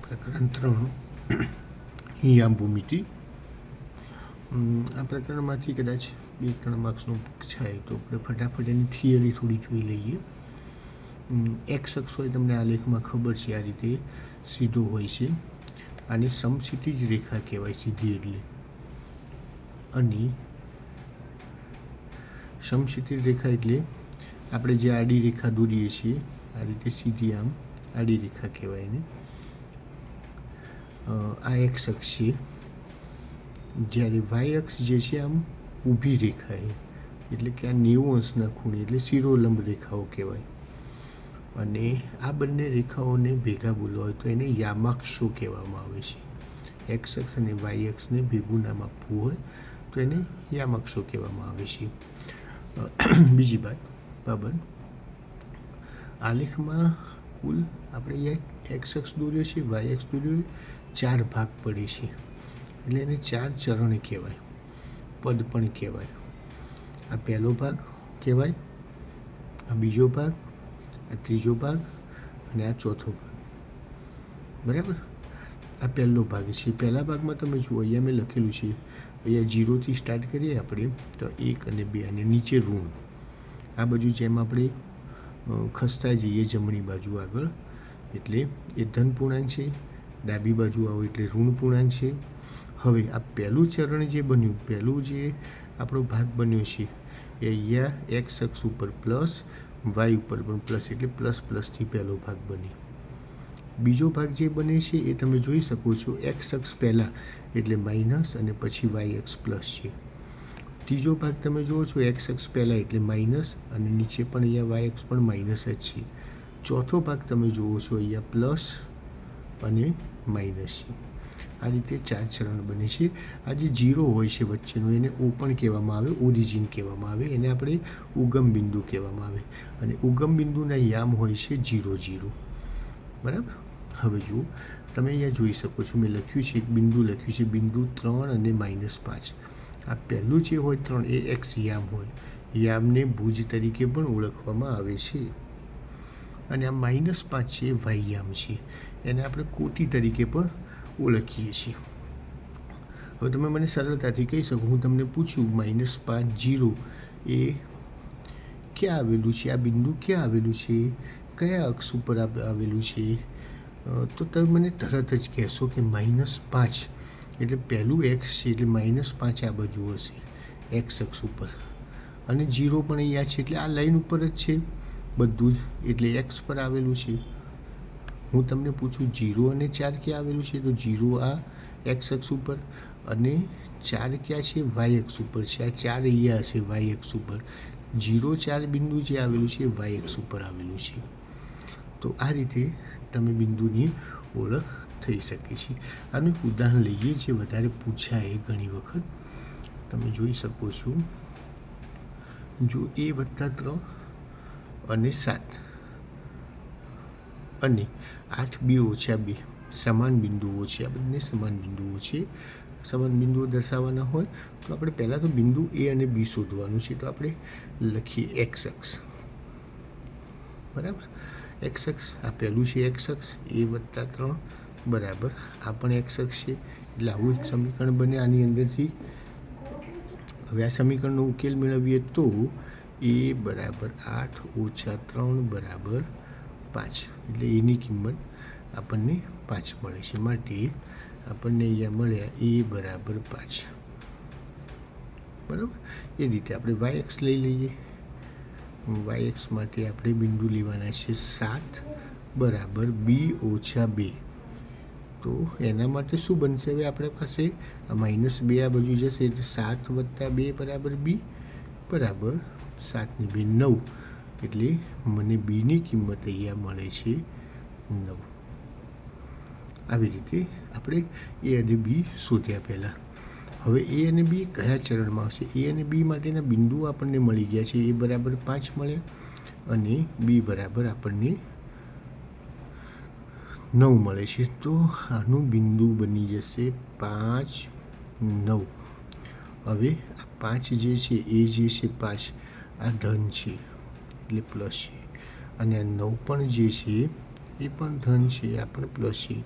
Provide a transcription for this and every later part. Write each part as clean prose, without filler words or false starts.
પ્રકરણ 3 યામ ભૂમિતિ. આ પ્રકરણમાંથી કદાચ 2-3 માર્ક્સનું પૂછાય તો આપણે ફટાફટ એની થિયરી થોડી જોઈ લઈએ. એક્સ અક્ષ હોય તમને આ લેખમાં ખબર છે, આ રીતે સીધો હોય છે. આની સમક્ષિતિજ રેખા કહેવાય સીધી એટલે. અને સમક્ષિતિજ રેખા એટલે આપણે જે આડી રેખા દોરીએ છીએ આ રીતે સીધી આમ આડી રેખા કહેવાય એને. આ એક્સ અક્ષ છે, જ્યારે વાય અક્ષ જે છે આમ ઊભી રેખા એટલે કે આ 90 અંશના ખૂણે એટલે શિરોલંબ રેખાઓ કહેવાય. અને આ બંને રેખાઓને ભેગા બોલવા હોય તો એને યામાક્ષો કહેવામાં આવે છે. એક્સ અક્ષ અને વાય અક્ષને ભેગું નામ આપવું હોય તો એને યામાક્ષો કહેવામાં આવે છે. બીજી બાબત, આલેખમાં કુલ આપણે એક્સ અક્ષ દોર્યો છે, વાય અક્ષ દોર્યો, 4 ભાગ પડે છે એટલે એને 4 ચરણ કહેવાય, પદ પણ કહેવાય. આ પહેલો ભાગ કહેવાય, આ બીજો ભાગ, આ ત્રીજો ભાગ અને આ ચોથો ભાગ. બરાબર. આ પહેલો ભાગ છે. પહેલા ભાગમાં તમે જુઓ અહીંયા મેં લખેલું છે, અહીંયા 0થી સ્ટાર્ટ કરીએ આપણે તો 1 અને 2 અને નીચે ઋણ. આ બાજુ જેમ આપણે ખસતા જઈએ જમણી બાજુ આગળ એટલે એ ધન પૂર્ણાંક છે, ડાબી બાજુ આવો એટલે ઋણ પૂર્ણાંક છે. હવે આ પહેલું ચરણ જે બન્યું, પહેલું જે આપણો ભાગ બન્યો છે એ અહીંયા એક્સ અક્ષ ઉપર પ્લસ, વાય ઉપર પણ પ્લસ એટલે પ્લસ પ્લસથી પહેલો ભાગ બને. બીજો ભાગ જે બને છે એ તમે જોઈ શકો છો, એક્સ અક્ષ પહેલાં એટલે માઇનસ અને પછી વાય અક્ષ પ્લસ છે. ત્રીજો ભાગ તમે જુઓ છો, એક્સ અક્ષ પહેલાં એટલે માઇનસ અને નીચે પણ અહીંયા વાય અક્ષ પણ માઇનસ જ છે. ચોથો ભાગ તમે જુઓ છો અહીંયા પ્લસ અને માઇનસ છે. આ રીતે 4 ચરણ બને છે. આ જે 0 હોય છે વચ્ચેનું એને ઓ પણ કહેવામાં આવે, ઓરિજિન કહેવામાં આવે, એને આપણે ઉગમ બિંદુ કહેવામાં આવે. અને ઉગમ બિંદુના યામ હોય છે 0, 0. બરાબર. હવે જુઓ, તમે અહીંયા જોઈ શકો છો, મેં લખ્યું છે, એક બિંદુ લખ્યું છે, બિંદુ 3 અને -5. આ પહેલું જે હોય 3 એ એક્સ યામ હોય. યામને ભુજ તરીકે પણ ઓળખવામાં આવે છે. અને આ -5 છે એ વાય યામ છે, એને આપણે કોટી તરીકે પણ ઓળખીએ છીએ. હવે તમે મને સરળતાથી કહી શકો, હું તમને પૂછું -5, 0 એ ક્યાં આવેલું છે, આ બિંદુ ક્યાં આવેલું છે, કયા અક્ષ ઉપર આવેલું છે, તો તમે મને તરત જ કહેશો કે -5 એટલે પહેલું એક્સ છે એટલે -5 આ બાજુ હશે એક્સ અક્ષ ઉપર, અને 0 પણ અહીંયા છે એટલે આ લાઈન ઉપર જ છે બધું જ, એટલે એક્સ પર આવેલું છે. હું તમને પૂછું 0 અને 4 ક્યાં આવેલું છે, તો 0 આ એક્સ અક્ષ ઉપર અને 4 ક્યાં છે, વાય અક્ષ ઉપર છે. આ 4 અહીંયા હશે વાય અક્ષ ઉપર. 0, 4 બિંદુ જે આવેલું છે એ વાય અક્ષ ઉપર આવેલું છે. તો આ રીતે તમે બિંદુની ઓળખ થઈ શકે છે. આનું એક ઉદાહરણ લઈએ જે વધારે પૂછાય ઘણી વખત. તમે જોઈ શકો છો, જો a + 3 અને 7 અને 8, 2 - 2 સમાન બિંદુઓ છે. આ બંને સમાન બિંદુઓ છે. સમાન બિંદુઓ દર્શાવવાના હોય તો આપણે પહેલાં તો બિંદુ a અને b શોધવાનું છે. તો આપણે લખીએ એક્સ અક્ષ. બરાબર. એક્સ અક્ષ આ પહેલું છે, એક્સ અક્ષ a + 3 બરાબર, આ પણ એક્સ અક્ષ છે એટલે આવું એક સમીકરણ બને આની અંદરથી. હવે આ સમીકરણનો ઉકેલ મેળવીએ તો a = 8 - 3 = 5 એટલે એની કિંમત આપણને 5 મળે છે. માટે આપણને અહીંયા મળ્યા a = 5. બરાબર. એ રીતે આપણે વાય અક્ષ લઈ લઈએ. વાય અક્ષ માટે આપણે બિંદુ લેવાના છે 7 = b - 2. તો એના માટે શું બનશે, હવે આપણી પાસે આ -2 આ બાજુ જશે એટલે 7 + 2 = b બરાબર 7 ને 2 9 એટલે મને બીની કિંમત અહીંયા મળે છે 9. આવી રીતે આપણે a અને b શોધ્યા પહેલાં. હવે a અને b કયા ચરણમાં આવશે, a અને b માટેના બિંદુઓ આપણને મળી ગયા છે. a = 5 મળ્યા અને b બરાબર આપણને 9 મળે છે. તો આનું બિંદુ બની જશે 5, 9. હવે આ 5 જે છે એ જે છે 5 આ ધન છે એટલે પ્લસ છે, અને આ 9 પણ જે છે એ પણ ધન છે, આ પણ પ્લસ છે.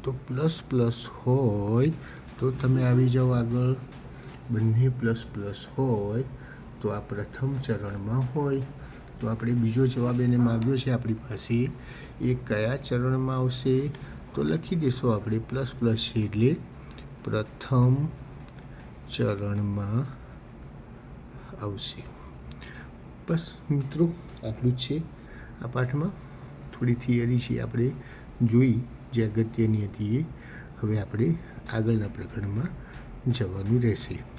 તો પ્લસ પ્લસ હોય તો તમે આવી જાઓ આગળ. બંને પ્લસ પ્લસ હોય તો આ પ્રથમ ચરણમાં હોય. તો આપણે બીજો જવાબ એને માગ્યો છે આપણી પાસે, એ કયા ચરણમાં આવશે? તો લખી દઈશું આપણે પ્લસ પ્લસ છે એટલે પ્રથમ ચરણમાં આવશે. બસ મિત્રો, આટલું જ છે આ પાઠમાં. થોડી થિયરી છે આપણે જોઈ જે અગત્યની હતી એ. હવે આપણે આગળના પ્રકરણમાં જવાનું રહેશે.